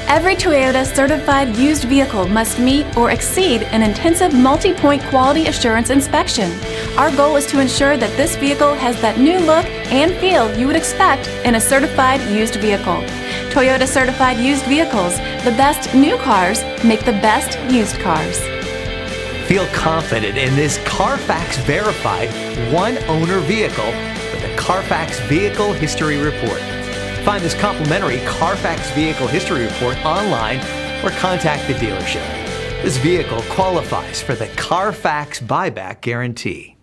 Every Toyota certified used vehicle must meet or exceed an intensive multi-point quality assurance inspection. Our goal is to ensure that this vehicle has that new look and feel you would expect in a certified used vehicle. Toyota certified used vehicles, the best new cars make the best used cars. Feel confident in this Carfax verified one-owner vehicle with a Carfax Vehicle History Report. Find this complimentary Carfax Vehicle History Report online or contact the dealership. This vehicle qualifies for the Carfax Buyback Guarantee.